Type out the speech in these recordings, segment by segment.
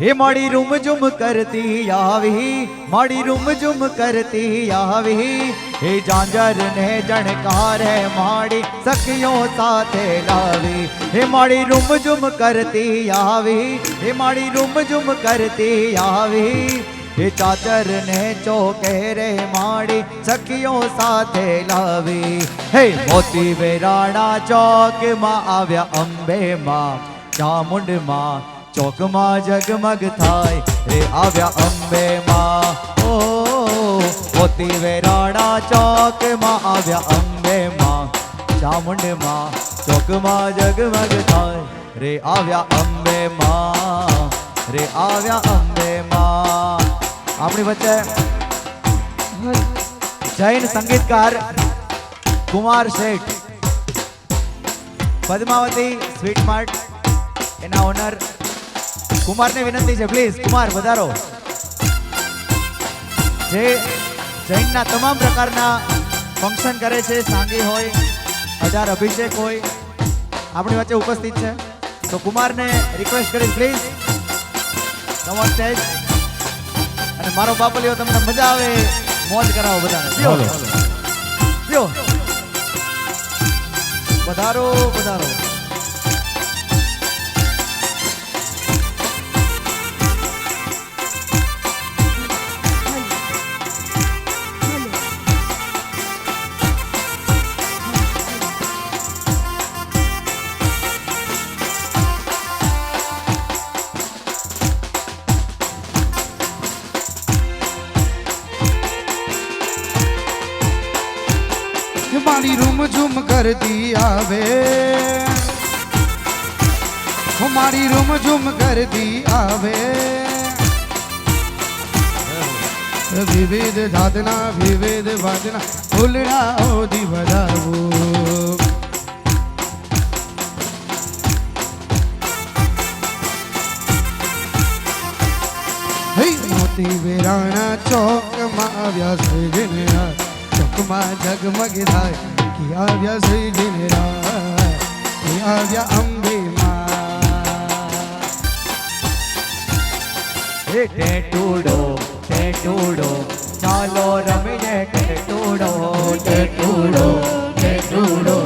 हे माड़ी रूम जुम करती आवी, माड़ी रूम जुम करती आवी, हे झांझर ने जणकार है माड़ी सखियों साथे लावी। हे माड़ी रूम जुम करती आवी, हे माड़ी रूम जुम करती आवी, हे चाचर ने चौकेरे माड़ी सखियों साथे लावी। हे मोती वेराणा चौक मां आव्या अंबे मां चामुंड मां, चौक मां जगमग थाय रे आव्या अंबे मां। ओ मोती वेराणा चौक मां आव्या अंबे मां चामुंड मां, चौक मां जगमग थाय रे आव्या अंबे मां, रे आव्या अंबे मां। अपनी वच्चे जैन संगीतकार कुमार शेठ पद्मावती स्वीट मार्ट एना ओनर कुमार ने विनंती है, प्लीज कुमार पधारो। जे जैन ना तमाम प्रकारना फंक्शन करे छे, सांगी होय, हजार अभिषेक होय, अपनी वच्चे उपस्थित है, तो कुमार ने रिक्वेस्ट करी प्लीज कम ऑन स्टेज। અને મારો બાપલિયો તમને મજા આવે મોજ કરાવો બધાને। પીઓ પીઓ પધારો પધારો। हमारी रूम झूम कर दी आवे, हमारी रूम झूम कर दी आवे, विविध साधना विविध वादना फुलना ओदी बजावो। मोती वेराणा चौक मां आव्या सजना, चौक मां जगमग थाय कि आव्या सजना, कि आव्या अंबे मां। हे टेटूडो टेटूडो चालो रमीने टेटूडो टेटूडो टेटूडो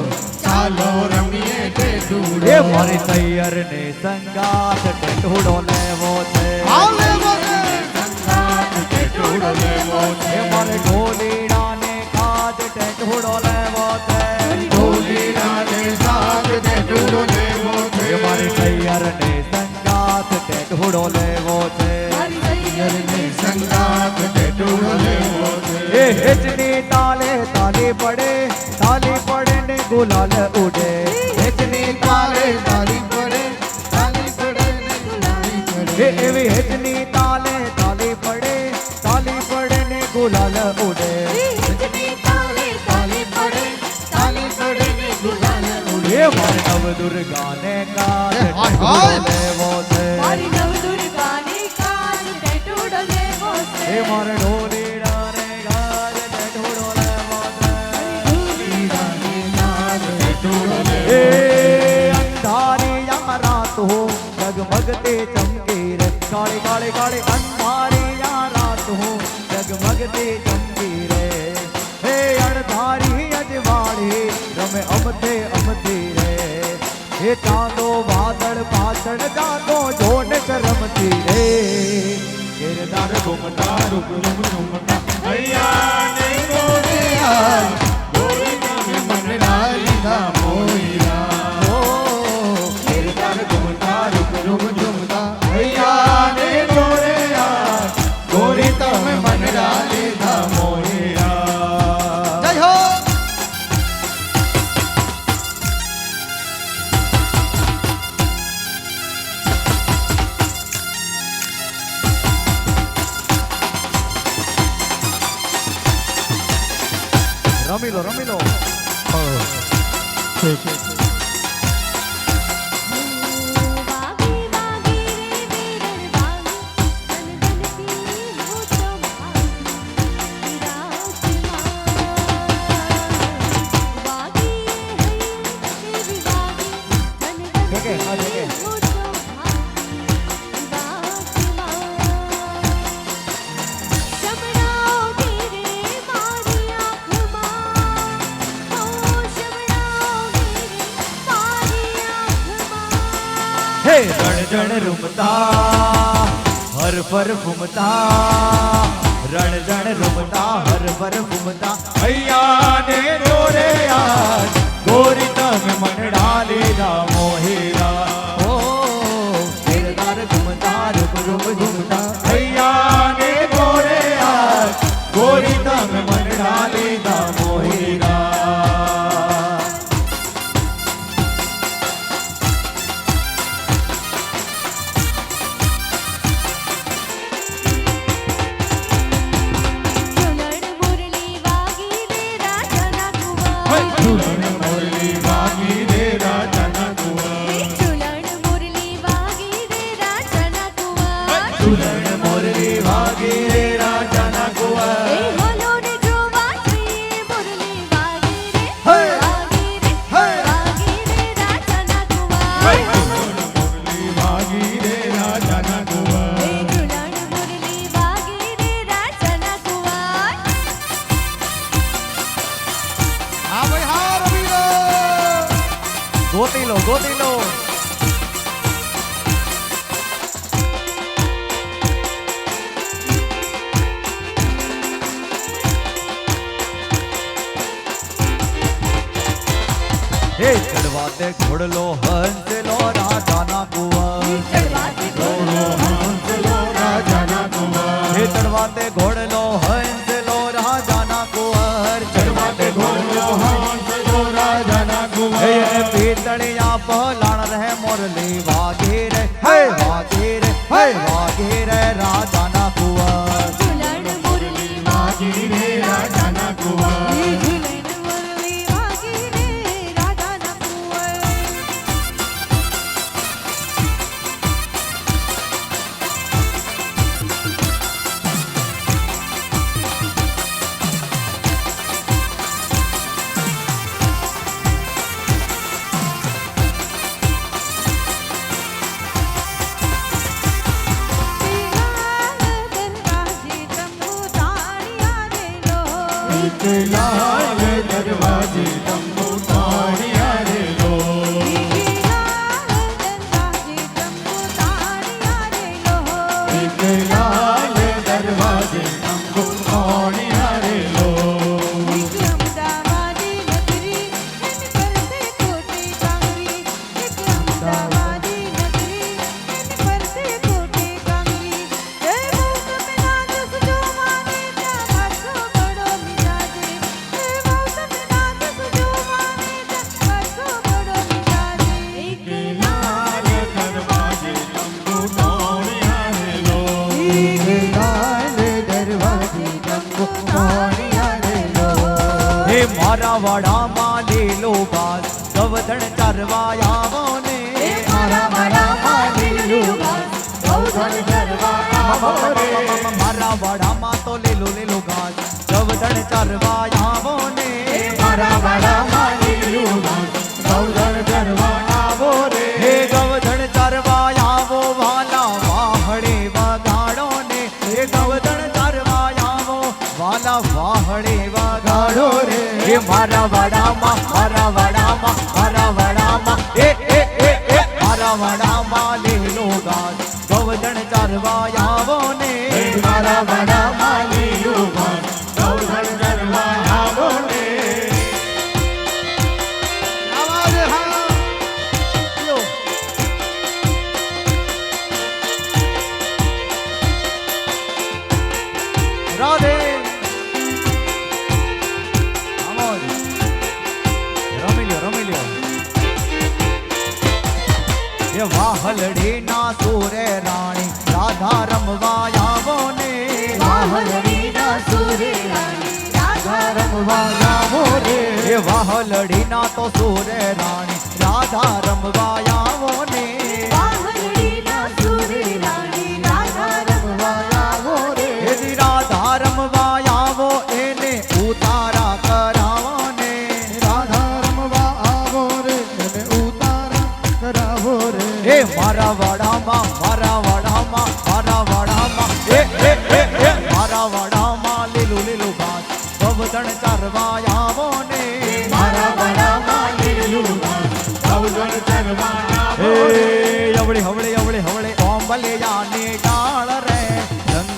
चालो रमीए टेटूडो। ये मारे तैयार ने संगात टेटूडो लेवो थे, संगात टेटूडो लेवो थे। ये मारे ढोलीड़ा ने खाद टेटूडो लेवो थे, ढोलीड़ा ने खाद टेटूडो लेवो थे। ये मारे तैयार ने संगात टेटूडो लेवो थे, संगात टेटूडो लेवो थे। ये हिचनी ताले ताली पड़े ने गुलाल उड़े, हिचनी ताले ताली पड़े ने गुलाली पड़े। ये एवी हिचनी ताले ताली पड़े ने गुलाल उड़े, हिचनी ताले ताली पड़े ने गुलाल उड़े। ये मारे नव दुर्गा ने काज टेटूडो लेवो थे, मारी नव दुर्गा ने काज टेटूडो लेवो थे। ये मारे ढोलीड़ा ने काज टेटूडो लेवो थे, ए अंधारी या रात हो जगमगते चमके रे, काले काले काले अंधारी या रात हो जगमगते चमके रे, हे अणधारी अजवाड़ी रमे अमथे अमथे रे, हे चांदो बादल पाछड़ जागो जोन शरमती रे, केरदार घूमता रुक रुक घूमता भैया ने गोरे आय, गोरी में मन डाली दा मोइरा। ओ केरदार घूमता रुक रुक झूमता, भैया ने गोरे आय, गोरी में मन डाली दा मोइरा। जय हो। रमी लो रमी लो। वागी वागी रे वीरन वागी, धन धन की हो चौभागी रात मां। वागी है तेरी वागी, धन धन ठीक है, हाँ, ठीक है। की हो चौभागी रात હે રણ જણ રૂમતા હર પર ફૂમતા રણ જણ રૂમતા હર પર ફૂમતા હૈયા ને દોરે આજ ગોરી તમે મનડા લીધા મોહેરા ઓ ગિરનાર ઘૂમતા રૂપ રૂપ ઘૂમતા હૈયા ને દોરે આજ ગોરી તમે મનડા લીધા મોહેરા ઝુલણ મુરલી વાગી રે રાજાના કુંવર ઝુલણ મુરલી વાગી રે રાજાના કુંવર ઝુલણ મુરલી વાગી રે રાજાના કુંવર ઝુલણ મોરલી વાગી રે રાજાના એ કુંવર હોલો ને જોવા જઈએ મુરલી વાગી રે હે! વાગી રે હે! વાગી રે રાજાના કુંવર મુરલી વાગી રે રાજાના કુંવર એ ઝુલણ મુરલી વાગી રે રાજાના કુંવર હા ભાઈ હા રવિલો ગોતી લો હે ચડવાતે ઘોડલો હંસલો રાજાના કુંવર ચડવાતે ઘોડલો હંસલો રાજાના કુંવર હે ચડવાતે ઘોડલો હંસલો રાજાના કુંવર ચડવાતે ઘોડલો હંસલો રાજાના કુંવર હે એને પીતળિયા પલાણ રહે મોરલી વાગે રે હે વાગે રે રાજાના કુંવર ઝુલણ મુરલી વાગી રે રાજાના કુંવર ઝુલણ મુરલી વાગી રે રાજાના કુંવર લાલ દરવાજે તંબુ તાણિયા રે લો લાલ દરવાજે તંબુ તાણિયા રે લો લાલ દરવાજે તંબુ તાણિયા રે લો લાલ દરવાજે તંબુ તાણિયા રે લો હે મારા વાડામાં લીલો ઘાસ ગવધણ ચરવા આવો ને મારા વાડામાં લીલું ઘાસ ગૌધન ચરવા આવો રે મારા વાડામાં તો લીલો ઘાસ ગવધણ ચરવા આવો ને મારા વાડામાં લીલું ઘાસ ગૌધન ચરવા આવો રે હે ગવધણ ચરવા આવો વાલા વાહડે વગાડો ને હે ગવધણ ચરવા આવો વાલા વાહડે વગાડો રે હે મારા વાડામાં એ મારા વાડામાં લીલો ઘાસ ગવધણ ચરવા આવો ને મારા વાડામાં લીલું ઘાસ ગૌધન ચરવા આવો રે આવાજ હા લો. રાધે આમોદ રમી લ્યો એ વાહલડી ના સુરે રાણી રાધા રમવા આવો ને રમવા આવો રે એ વાહલડી ના તો સુરે રાણી રાધા રમવા આવો ને રમવા આવો રે એની રાધા રમવા આવો એને ઉતારા કરાવો ને રાધા રમવા આવો રે એને ઉતારા કરાવો રે એ મારા વાડામાં એ મારા વાડામાં લીલું ઘાસ ગવધણ ચરવા આવો ને મારા વાડામાં લીલું ઘાસ ગૌધન ચરવા આવો એ રે અવળી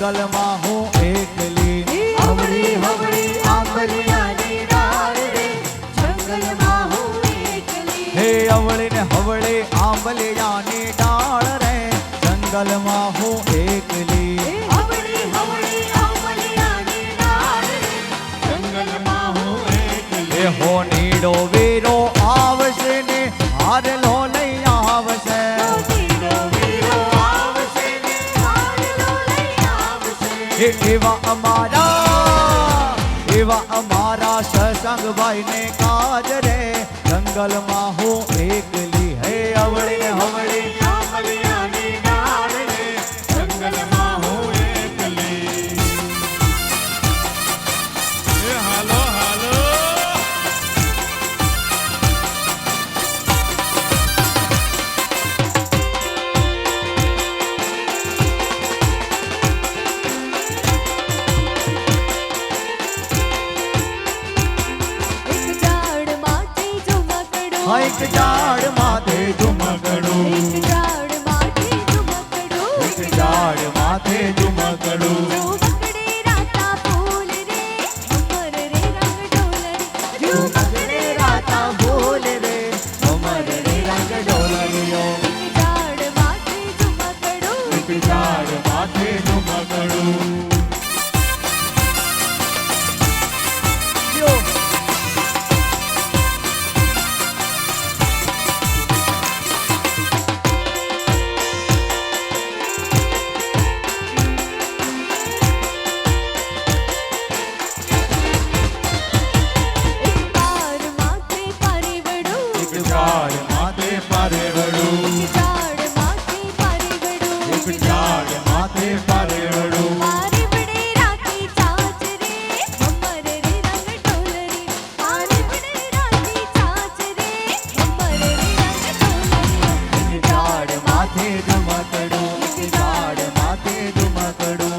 જંગલમાં હું એકલી હવળી હવળી આંબલિયાની ડાળ રે જંગલમાં હું એકલી હે અવળી ને હવળી આંબલિયાની ડાળ રે જંગલમાં હું એકલી હવળી હવળી આંબલિયાની ડાળ રે જંગલમાં હું એકલી એ હો નીડો વીરો આવશે ને હારલો લઈ આવશે વીરો વીરો આવશે ને હારલો લઈ આવશે એવા અમારા સસંગભાઈ ને કાજ રે જંગલમાં હું એકલી હે અવળી ને હવળી આંબલિયાની ડાળ રે જંગલમાં હું એકલી એ હાલો હાલો એક ઝાડ માથે ઝુમકડું હા એક ઝાડ માથે ઝુમકડું એક ઝાડ માથે ઝુમકડું એક ઝાડ માથે ઝુમકડું ઝુમકડે રાતા ફૂલ રે અમર રે રંગ ડોલરે ઝુમકડે રાતા ફૂલ રે અમર રે રંગ ડોલરિયો એક ઝાડ માથે ઝુમકડું એક ઝાડ માથે ઝુમકડું એક બાર માથે પરિવડું એક ઝાડ માથે પારેવડું એક ઝાડ માથે પરિવડું એક ઝાડ માથે પારેવડું પરિવડે રાતી ચાચ રે અમર રે રંગ ડોલરે પરિવડે રાતી ચાચ રે અમર રે રંગ ડોલરે એક ઝાડ માથે ઝુમકડું એક ઝાડ માથે ઝુમકડું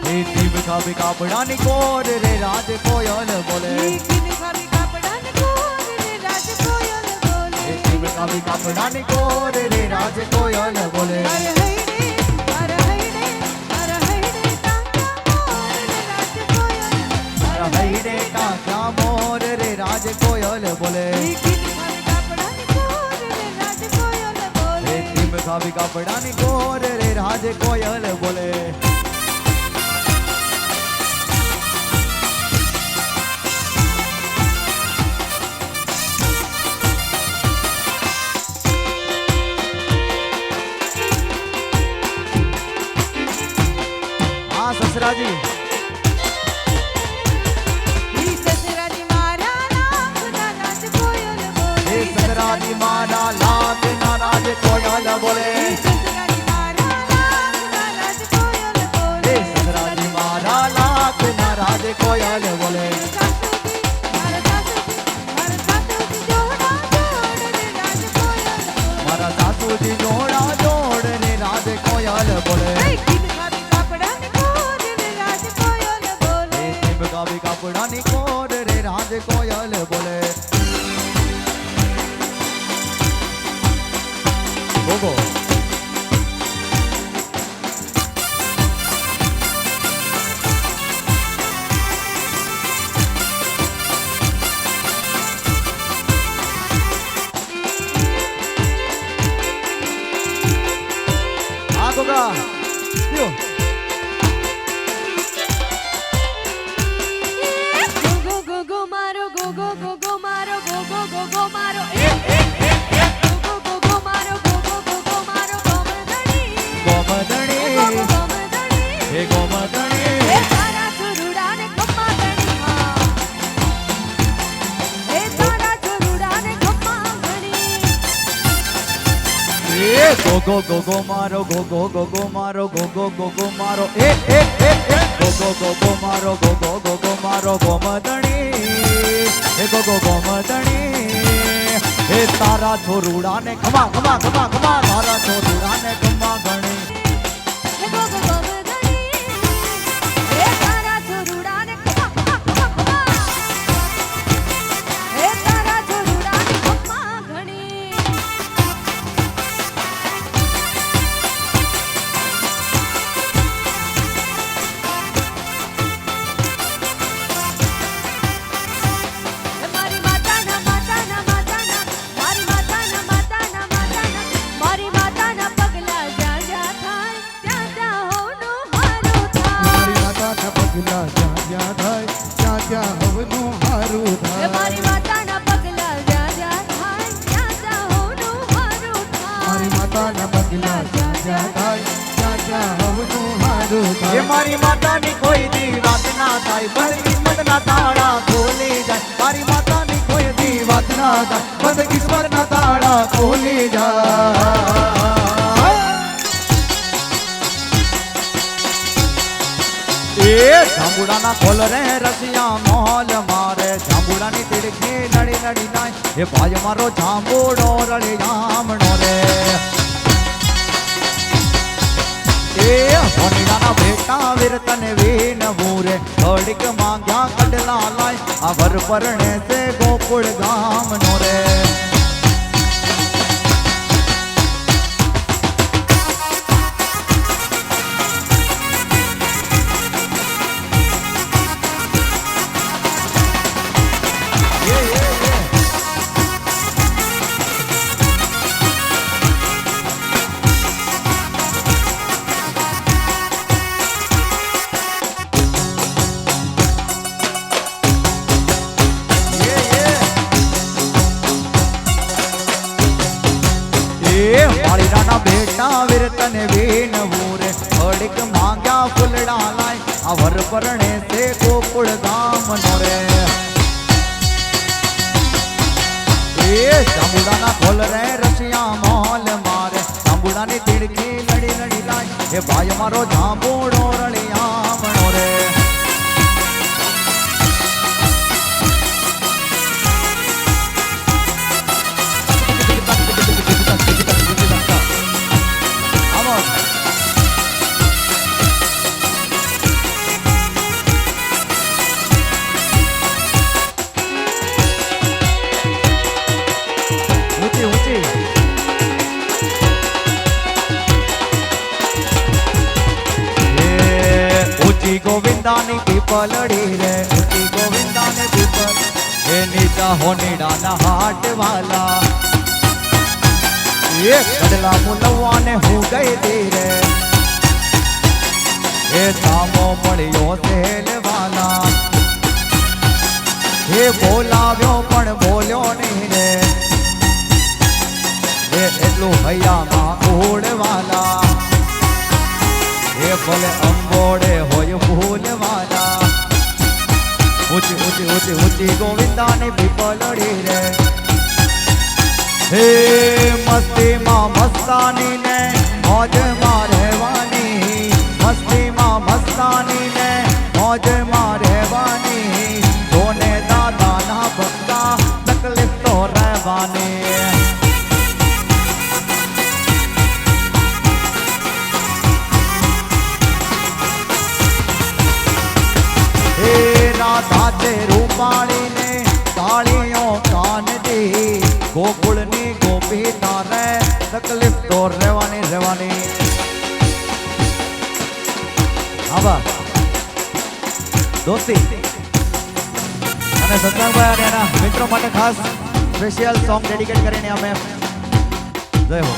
ઠીઠી કાપડાની કોર રે રાજ કોયલ બોલે ઠીઠી કાપડાની કોર રે રાજ કોયલ બોલે ઠીઠી કાપડાની કોર રે રાજ કોયલ બોલે હરે હૈડે કાકા મોર રે રાજ કોયલ બોલે ખાવી કાપડાની કોર રે રાજ કોયલ બોલે હા સસરાજી હે સસરાજી મારા લાખ ના રાજ કોયલ બોલે હે સસરાજી મારા લાખ ના રાજ કોયલ બોલે મારા સાસુજી જોડા જોડ રે રાજ કોયલ બોલે હે કાવી કાપડાની કોર રે રાજ કોયલ બોલે ગોગો આ ગોગા લ્યો ગોમદણી હે ગોમદણી એ ગો મારો ગો મારો ગો મારો એ ગો મારો ગો મારો ગોમદણી એ ગોમદણી એ તારા છોરુડા ને ખમા તારા છોરુડા ને ખમા ગણી હે ગો ગો ગોમદણી હે તારા છોરુડા ને ખમા હે તારા છોરુડા ને ખમા ઘણી મારી માતાના મારી માતાના પગલા જ્યાં જ્યાં થાય ત્યાં ત્યાં હોનું હારું થાય મારી માતાના પગલા જ્યાં જ્યાં થાય ત્યાં ત્યાં હવનું હારું હે થાય મારી માતાના પગલા જ્યાં જ્યાં થાય ત્યાં ત્યાં હોનું હારું થાય મારી માતાના પગલા જ્યાં જ્યાં થાય ત્યાં ત્યાં હવનું હારું એ થાય મારી માતાની કોઈ દી વાત ના થાય બંધ કિસ્મત ના તાળા ખોલી જાય મારી માતાની કોઈ દી વાત ના થાય બંધ કિસ્મત ના તાળા ખોલી જાય એ જાંબુડાના ખોલ રે રસિયા મોલ મારે જાંબુડાની તીડકી નડી નડી નાય એ ભાઈ મારો જાંબુડો રળી જામણો રે એ હોનીડાના ભેટા વીરતન વીન મૂરે ઘડીક માંગ્યા કડલા લાય આ વર પરણે સે ગોકુળ ગામનો રે માળીના બેટા વીરતન વીન મૂરે ઘડીક માંગ્યા ફૂલડા લાય આ વર પરણે સે ગોકુળ ગામનો રે એ જાંબુડાના ખોલ રે રસિયા મોલ મારે જાંબુડાની તીડકી લડી લડી લાય એ ભાઈ મારો જાંબુડો રળિયામણો રે ऊंची गोविंदानी पीपलड़ी रे ऊंची गोविंदानी पीपल हे नीचा होनीडा ना हाट वाला ये कड़ला मुलवा ने हो गई दी रे हे सामो पड़ियो सेल वाला हे बोलाव्यो पण बोल्यो नहीं रे हे एटलू भैया मां ओढ़ वाला हे भले अंबोड़े होय फूल वाला ऊंची ऊंची ऊंची ऊंची गोविंदा ने पीपलड़ी रे हे मस्ती मां मस्तानी ने मौज मां रहवानी मस्ती मां मस्तानी ने मौज मां रहवानी दोने दादा ना भक्ता तकलीफ तो रहवानी राधा ते रूपाणी ने तालियों कान दी गोकुल नी गोपी तारे तकलीफ तो रेवानी रेवानी आवा दोस्ती અને સત્સંગભાઈ અને એના મિત્રો માટે ખાસ સ્પેશિયલ સોંગ ડેડિકેટ કરીને અમે જય હો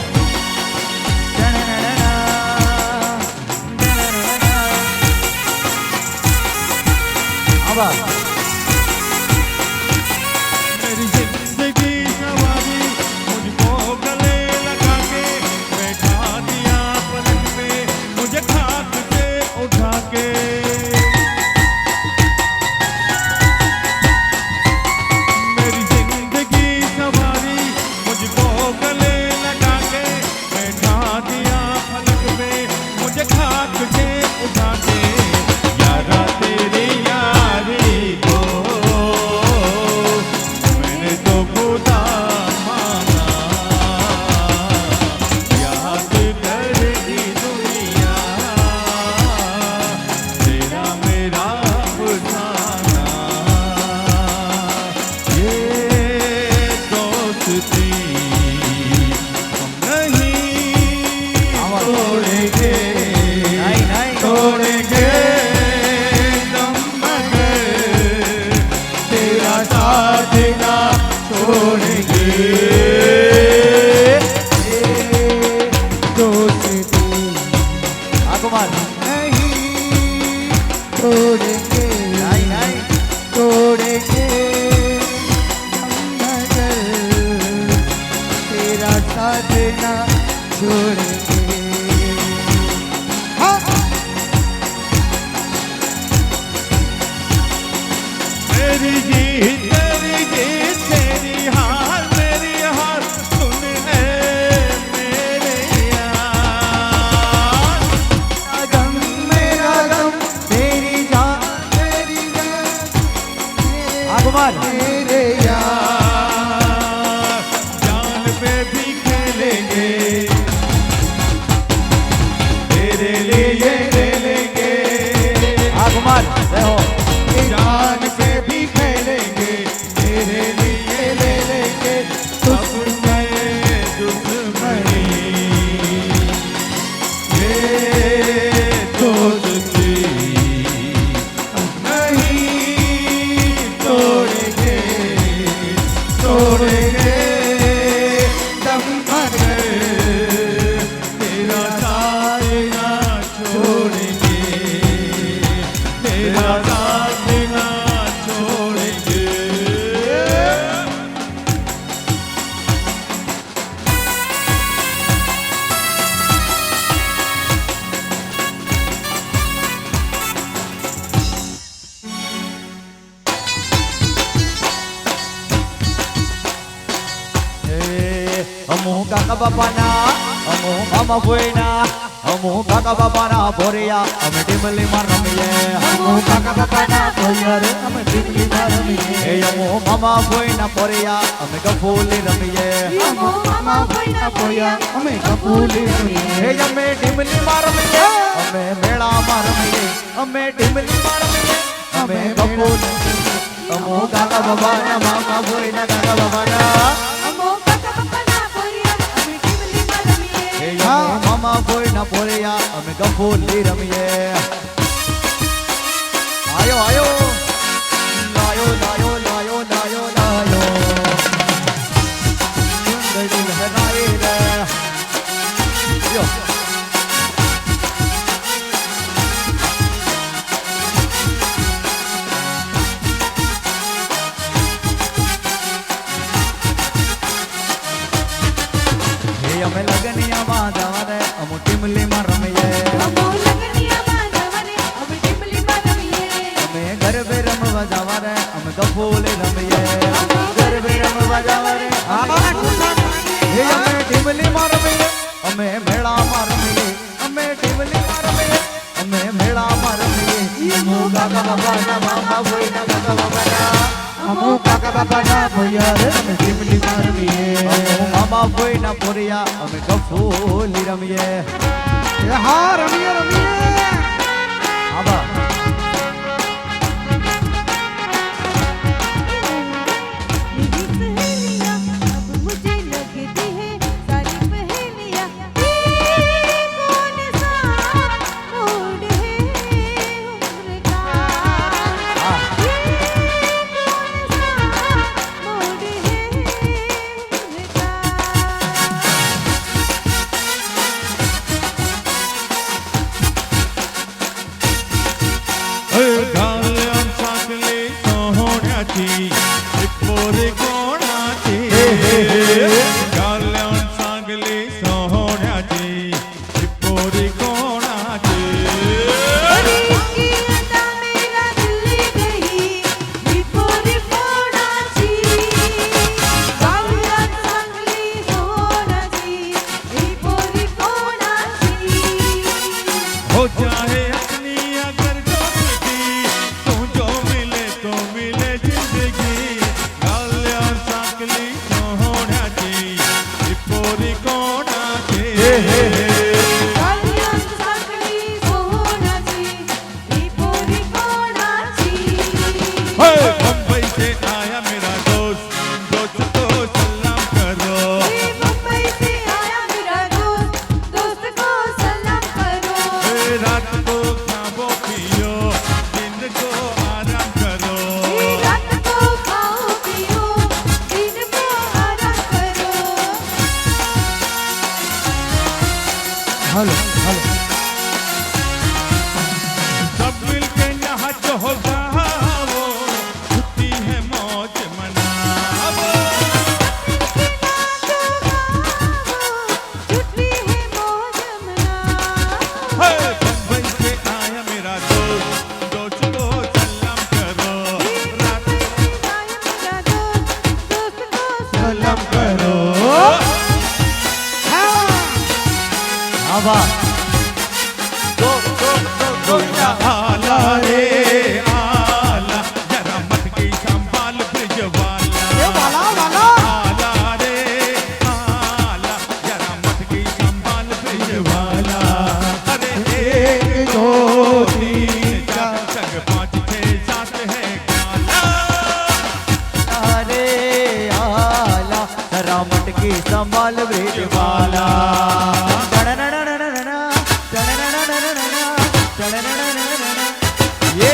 આવા मेरी जिंदगी सवारी मुझको गले लगा के बैठा दिया पलक पे मुझे खाक से उठा के मेरी जिंदगी सवारी मुझको गले लगा के बैठा दोस्ती हम नहीं तोड़ेंगे, नहीं नहीं तोड़ेंगे दम मगर तेरा साथ ना छोड़ेंगे। दोस्ती कुमार नहीं तोड़ेंगे, नहीं नहीं तोड़ेंगे हम मगर तेरा साथ ना छोड़ेंगे। हाँ। मेरी जीत तेरी हार मेरी हार सुन है मेरे यार। गम मेरा गम तेरी जान कुमार मेरे यार जान पे भी खेलेंगे, तेरे लिए ले लेंगे। कुमार रहो जान पे भी खेलेंगे, तेरे लिए ले लेंगे। सब गए दुश्मनी ये दोस्ती नहीं तोड़ेंगे, तोड़ेंगे दम मगर तेरा साथ ना छोड़ेंगे, तेरा साथ ना छोड़ेंगे। અમુ કાકા બાપાના અમુ મામા ભોયના અમુ કાકા બાપાના ભોરિયા અમે ટીમલીમાં રમીએ અમો કાકા બાપાના ભોયર અમે ટીમલીમાં રમીએ, એ અમુ મામા ભોયના ભોરિયા અમે ગફૂલી રમીએ અમો મામા ભોયના ભોયર અમે કપૂલી રમીએ, એ અમે ટીમલીમાં રમીએ અમે મેળામાં રમીએ અમે ટીમલીમાં રમીએ અમે ગફૂલી અમુ કાકા બાપાના મામા ભોયના કાકા બાપાના અમો કાકા બાપાના ભોરિયા અમે ટીમલીમાં રમીએ એ અમે મામા ભોયના ભોરિયા અમે ગફૂલી રમીએ આયો આયો લાયો લાયો લાયો લાયો લાયો સુંદરી લહેરાએ રે યો એ અમે લગનિયામાં જવાને અમુ ટીમલીમાં રમીએ અમો લગનિયામાં જવાને અમે ટીમલીમાં રમીએ અમે ગરબે રમવા જવાને અમે ગફૂલી રમીએ ગરબે રમવા જવાને એ અમે ટીમલીમાં રમીએ અમે મેળામાં રમીએ અમે ટીમલીમાં રમીએ અમે મેળામાં રમીએ અમુ કાકા બાપાના મામા ભોયના કાકા બાપાના અમો કાકા બાપાના ભોયર અમે ટીમલીમાં રમીએ, અમુ મામા ભોયના ભોરિયા અમે ગફૂલી રમીએ હા રમીએ રમીએ। આબા मेरी सहेलियां अब मुझे लगती है सारी पहेलियां ये कौन सा मूड है उम्र का ये कौन सा मूड है उम्र का ગાલ્યામ સાંકલી સોહણ્યાથી પોરે કોણાથી, ગાલ્યામ સાંકલી સોહણ્યાથી પોરે કોણાથી। अरे की अदा मेरा दिल गई बिपोरी पोणाची गावला चांगली सोनाची बिपोरी पोणाची हो जाए अपनी अगर दोस्ती तू जो मिले तो मिले जिंदगी। गाल्याम सांकली सोहण्याથી હાલો હાલો सब मिलके नाच हो गाओ छुट्टी है मौज मनाओ छुट्टी है मौज मनाओ हे बम्बई से आया मेरा दोस्त दोस्त को सलाम करो रात मेरा दोस्त को સલામ કરો હા વાહ आला रे आला जरा मत गई संभाल ब्रिज वाला વાલા વાલા आला रे आला जरा मत गई संभाल ब्रिज वाला अरे एक दो तीन चार संग पाँच छः सात है काला अरे आला जरा मटकी संभाल ब्रिज वाला ये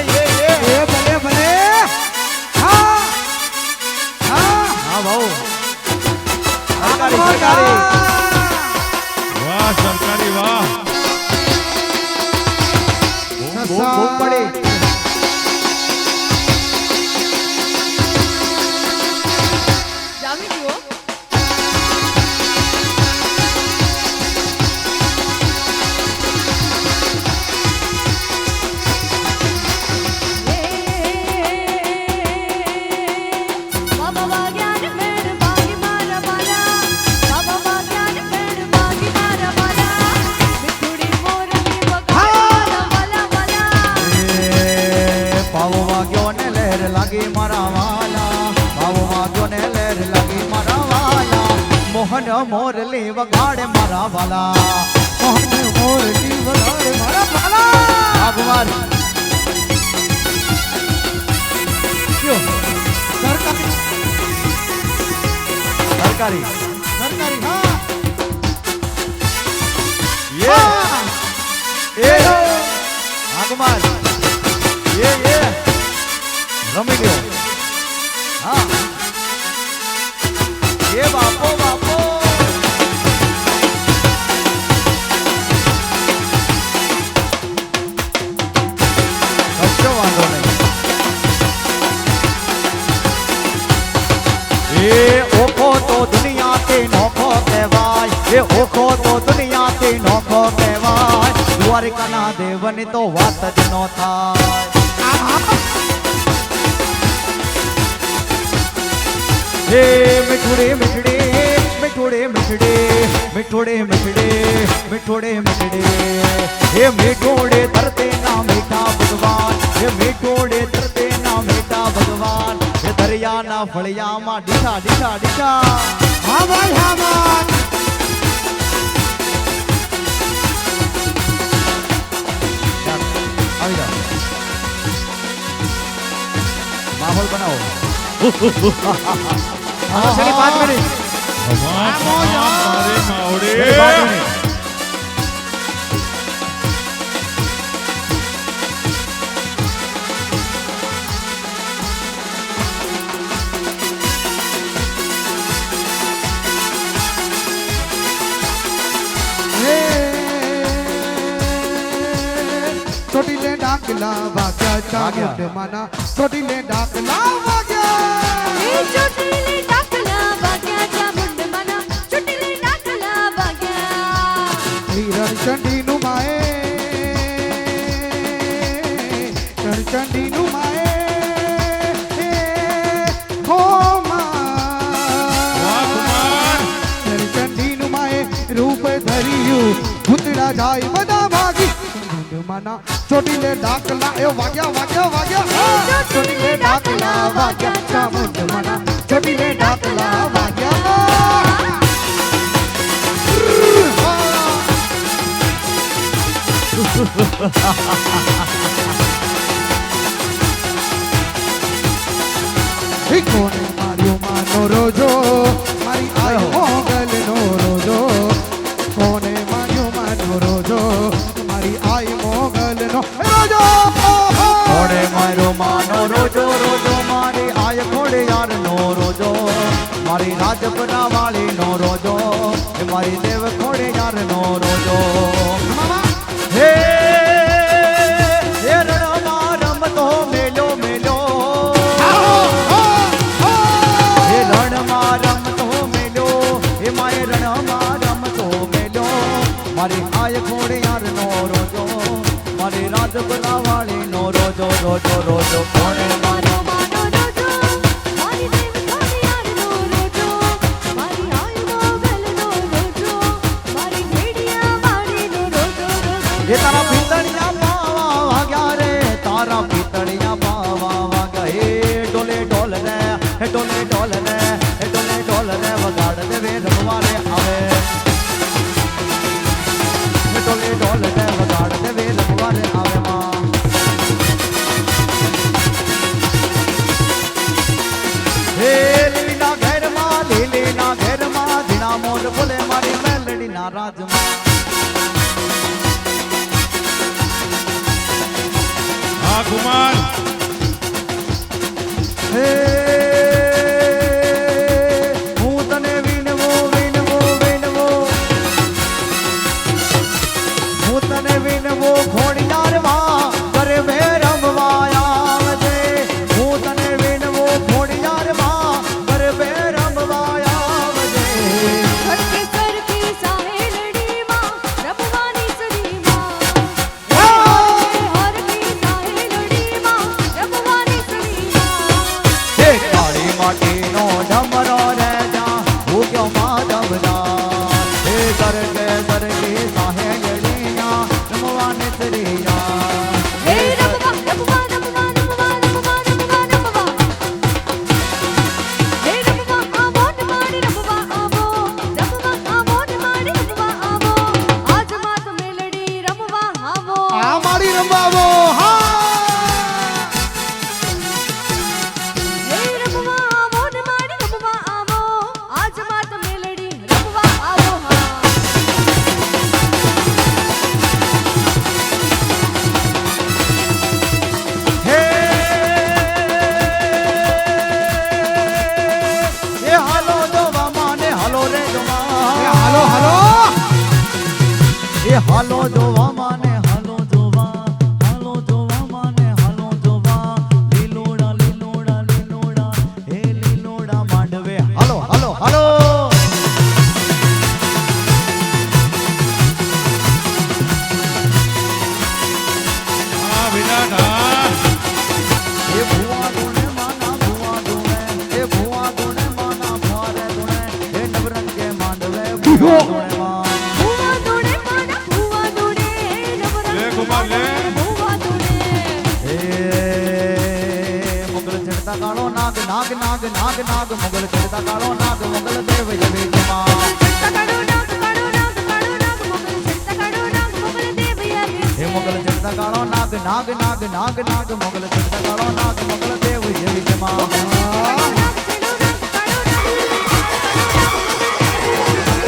એ ભલે ભલે હા હા हाँ भाऊ सरकारी सरकारी वाह सरकारी वाह बूम पड़ी જામી ગયો બાબા વાગ્યા ને મેળ બાગી મારા વાલા બાબા વાગ્યા ને મેળ બાગી મારા વાલા મિઠુડી મોરની વગાડવાના વાલા વાલા એ પાવો વાગ્યો ને લહેર લાગી મારા વાલા પાવો વાગ્યો ને લહેર લાગી મારા વાલા મોહન મોરલી વગાડે મારા વાલા મોહન મોરલી વગાડે મારા વાલા આ કુમાર કયો સરકારી સરકારી સરકારી હા ये ए हाँ कुमार ये रमी गयो हाँ ये बापो बापो कशो वांधो नहीं ये ओखो तो दुनिया के नोखो कहवाय ये ओखो तो दुनिया के नोखो कहवाय દ્વારિકાના દેવની તો વાત જ નો થાય હે મીઠુડે મીઠડે મીઠુડે મીઠડે મીઠુડે મીઠડે મીઠુડે મીઠડે હે મીઠુડે ધરતે ના મીઠા ભગવાન હે મીઠુડે ધરતે ના મીઠા ભગવાન હે દરિયાના ફળિયામાં ડીઠા ડીઠા ડીઠા હા ભાઈ હા ભાઈ આવી જાઓ માહોલ બનાવો હા છેલ્લી 5 મિનિટ मारे मावड़े છેલ્લી 5 મિનિટ ચોટીલે ડાકલા વાગ્યા ચામુંડ માના ચોટીલે ડાકલા વાગ્યા એ ચોટીલી ડાકલા વાગ્યા ચામુંડ માના ચોટીલી ડાકલા વાગ્યા રણચંડી નું માએ રણચંડી નું માએ હો वाह कुमार રણચંડી નું માએ રૂપ ધર્યું ભૂતડા જાય બધા ભાગી માના ચોટીલે ડાકલા એ વાગ્યા વાગ્યા વાગ્યા ચોટીલે ડાકલા વાગ્યા ચામુંડ માના ચોટીલે ડાકલા વાગ્યા કોને માર્યો માનો રોજો મારી આય મોગલ નો રોજો કોને માર્યો માનો રોજો મારી આય મોગલ નો રોજો ઘોડે મારો માનો રોજો રોજો મારી આય ઘોડે યાર નો રોજો મારી રાજપરા વાળી નો રોજો એ મારી દેવ ખોડે યાર નો રોજો હે રણમાં રમતો મેલો મેલો હે રણમાં રમતો મેલો હે માય રણમાં રમતો મેલો મારી આય ખોડે યાર નો રોજો મારી રાજપરા વાળી નો રોજો રોજો રોજો કોણે મારો માનો રોજો મારી દેવ ખોડિયારનો રોજો મારી આયુ મોગલનો રોજો મારી ભેડિયા વાળીનો રોજો રોજો એ તારા પિતળિયા પાવા વાગ્યા રે તારા પિતળિયા પાવા વાગ્યા હે ડોલે ઢોલ રે હે ડોલે ઢોલ રે હે ડોલે ઢોલ રે વગાડ દેવે રમવા રે આવે હે ડોલે ઢોલ રે વગાડ દેવે રમવા રે આવે માં હે લીલીના ઘેરમાં લીલીના ઘેરમાં ધીણા મોર બોલે મારી મેલડીના રાજમાં हाँ कुमार હે હું તને વિનવો વિનવો વિનવો હું તને વિનવો ખોડિયારમાં કરે બે રમવા આવજે હું તને વિનવો ખોડિયારમાં કરે બે રમવા આવજે સરખી સરખી સાહેલડીમાં રમવાની સડીમાં હરખી સાહેલડીમાં રમવાની સડીમાં હે કાળી માટીનો ડમરો રે જા હું ક્યો માધવના હે સરગે સરગે સાહેલડીના રમવાને સરીયા હે રમવા રમવા રમવા રમવા રમવા રમવા રમવા હે રમવા આવો ને માડી રમવા આવો રમવા આવો ને માડી રમવા આવો આજ માત મેલડી રમવા આવો આ મારી રંબાવો હા હે રમવા આવો ને માડી રમવા આવો આજ માત મેલડી રમવા આવો હા હે એ હાલો જોવા માને હાલો રે જોવા હાલો હાલો એ હાલો જોવા માને હાલો જોવા હાલો જોવા માને હાલો જોવા લીલોડા લીલોડા લીલોડા હે લીલોડા માંડવે હાલો હાલો હાલો हाँ विराट हाँ એ ભુવા ગુણે માના ભુવા ગુણે એ ભુવા ગુણે માના ભારે ગુણે એ નવરંગે માંડવે ભુવા ગુણે માં ભુવા દોડે માના ભુવા દોડે નવરંગ લે કુમાર લે ભુવા દોડે એ મુગલ ચડતા કાળો નાગ નાગ નાગ નાગ નાગ મુગલ ચડતા કાળો નાગ મુગલ દેવ જવે જમા ચડતા કાળો નાગ કાળો નાગ કાળો નાગ મોગલ ચડતા કાળો નાગ મોગલ દેવ યાર હે મુગલ ચડતા કાળો નાગ નાગ નાગ નાગ નાગ મુગલ ચડતા કાળો નાગ મુગલ દેવ જવે જમા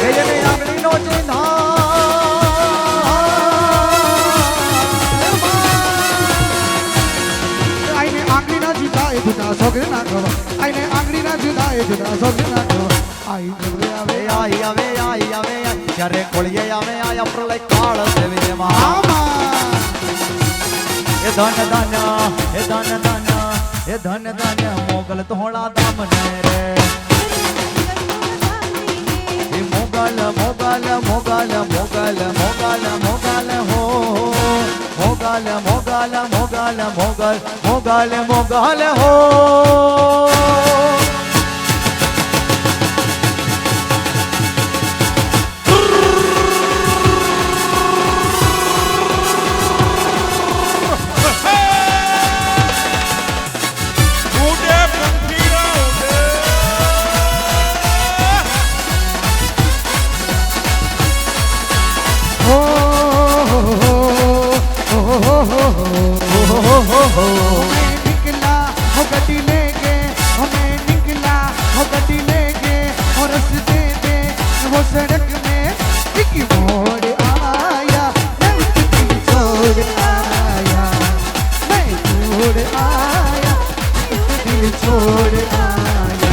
એ જને આંગળી નો ચિન્હા આઈને આંગળીના જુદા એ જુદા સોગરે ના ખવા આઈને આંગળીના જુદા એ જુદા સોગરે ના ખવા આઈ જબરે આવે આવે આવે આવે આવે આવે જ્યારે કોળીએ આવે આયા પ્રલય કાળ દેવ જમા આમાં એ ધન ધન એ ધન ધન એ ધન ધન મોગલ તોળા દામ ને રે એ મોગલ મોગલ મોગલ મોગલ મોગલ મોગલ હો મોગલ મોગલ મોગલ મોગલ મોગલ મોગલ હો उड़े पंखीरा उड़े हो हो हो हो हो हो मैं निकला हो गड्डी लेके हमें निकला हो गड्डी लेके और रस्ते पे वो सड़क में एक मोड़ आया मैं उसकी छोड़ आया मैं छोड़ आया दिल छोड़ आया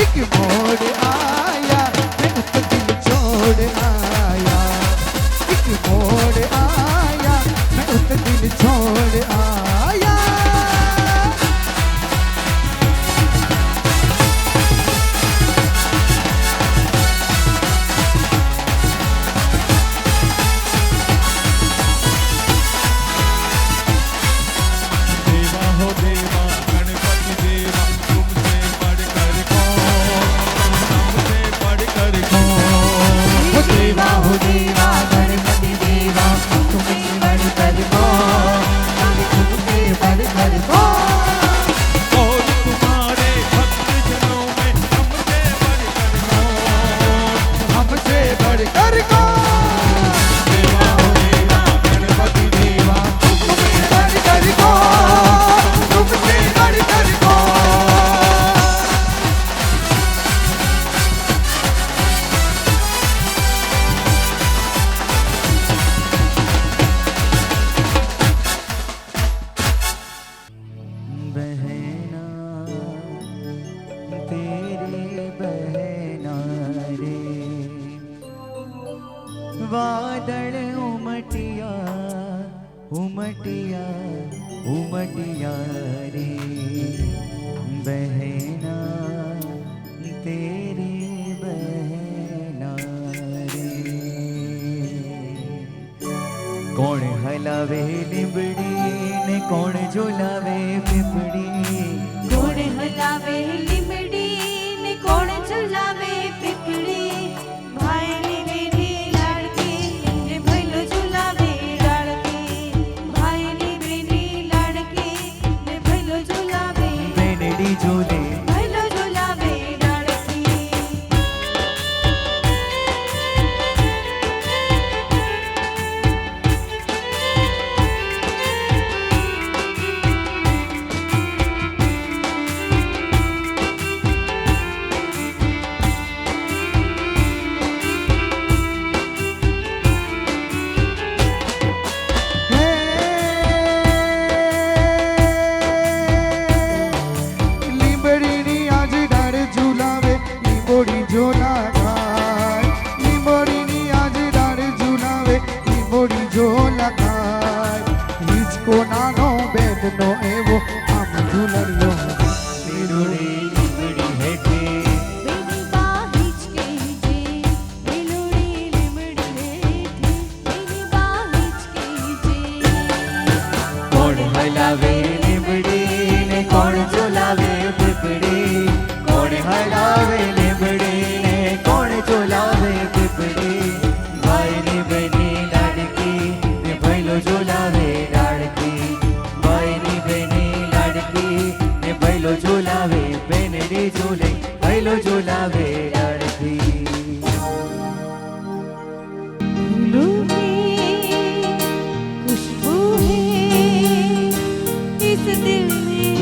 एक मोड़ आया मैं उस दिल छोड़ आया, एक मोड़ आया मैं उस दिल छोड़ आया। देवा हो देवा गणपति देवा तुमसे बढ़कर कौन, तुमसे बढ़कर कौन। हो देवा हो देवा गणपति देवा तुमसे बढ़कर कौन, तुमसे बढ़कर कौन। और तुम्हारे भक्त जनों में हमसे बढ़कर कौन, हमसे बढ़कर कौन। देवा हो देवा गणपति देवा तुमसे बढ़कर कौन, तुमसे बढ़कर कौन। बहना तेरे बहना रे, वादळ उमटिया उमटिया उमटिया रे, बहना तेरे बहना रे। कोण हलावे લીંબડી ને કોણ ઝુલાવે પીપળી, કોણ હલાવે લીમડી ને કોણ ઝુલાવે પીપળી, ભાઈની બેની લાડકી ને ભઈલો ઝુલાવે ડાળકી, ભાઈની બેની લાડકી ને ભઈલો ઝુલાવે, બેનડી ઝૂલે ભઈલો ઝુલાવે ડાળકી। લીંબડીની આજ ડાળ ઝુલાવે લીંબોડી ઝોલા ખાય, લીંબોડીની આજ ડાળ ઝુલાવે લીંબોડી ઝોલા ખાય। હિંચકો નાનો બેનનો એવો આમ ઝુલરિયો લીંબડી લીંબડી હેઠે, બેની બા હિચકે જે લીલુડી લીમડી હેઠે, બેની બા હિચકે જે। કોણ હલાવે લીંબડી ને કોણ ઝુલાવે પીપળી, કોણ હલાવે લીંબડી ને કોણ ઝુલાવે પીપળી, ભાઈની બેની લાડકી ને ભઈલો ઝુલાવે ડાળકી, ભાઈની બેની લાડકી ને ભઈલો ઝુલાવે, બેનડી ઝૂલે ભઈલો ઝુલાવે ડાળકી। फूलों में खुशबू है इस दिल में,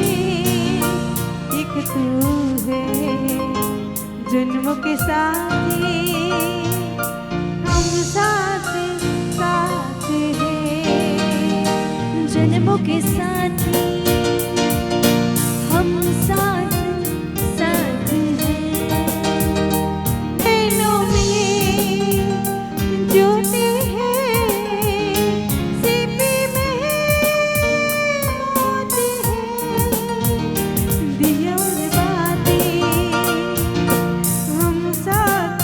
एक तू है जन्मों के साथी, हम साथ साथ हैं जन्मों के साथी, हम साथ साथ हैं। नैनों में ज्योति है, सीपी में मोती है, दिया में बातें हम साथ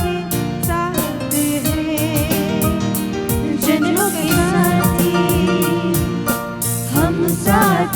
साथ हैं जन्मों के साथी, हम साथ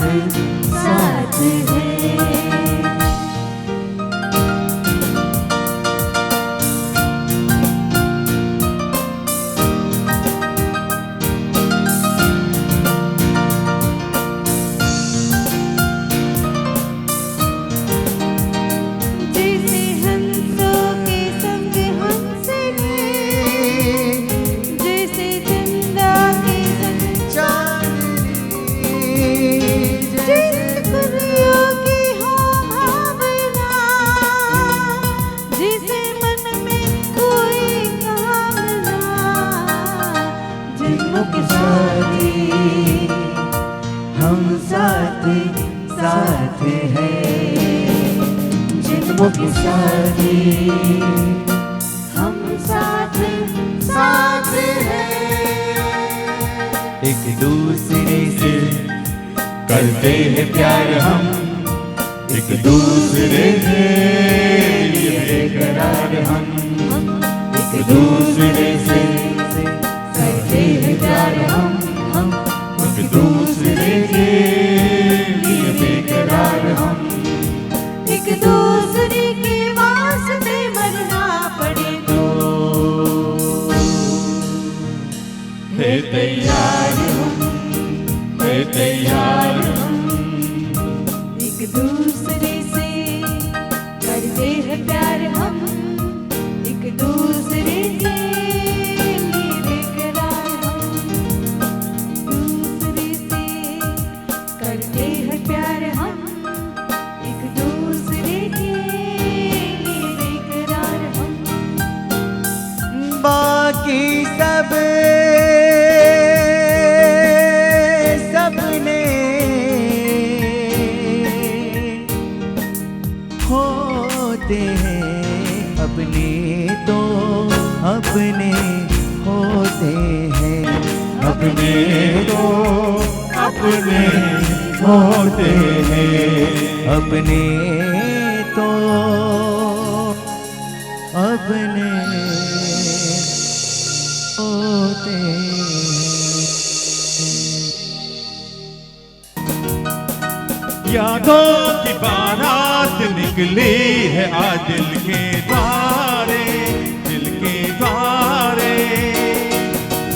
की शादी हम साथ साथ है एक दूसरे से करते हैं प्यार हम एक दूसरे से लिए बेकरार हम एक दूसरे से करते हैं प्यार हम एक दूसरे के लिए बेकरार हम एक दूसरे के वास्ते मरना पड़े तो है तैयार है तैयार एक दूसरे से करते हैं प्यार हम एक दूसरे के लिए बेकरार हम दूसरे से करते हैं प्यार हम एक दूसरे के लिए बेकरार हम बाकी सब सपने होते हैं अपने तो अपने होते हैं अपने तो अपने होते हैं अपने तो अपने होते हैं यादों की बारात निकली है आज दिल के द्वारे दिल के द्वारे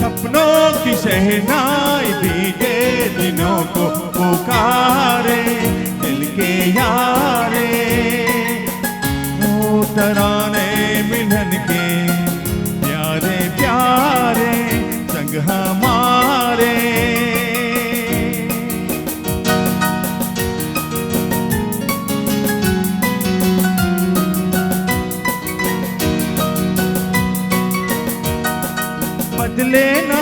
सपनों की शहनाई भीगे दिनों को पुकारे दिल के यारे ओ तराने मिलन के प्यारे प्यारे संग हमारे बदले न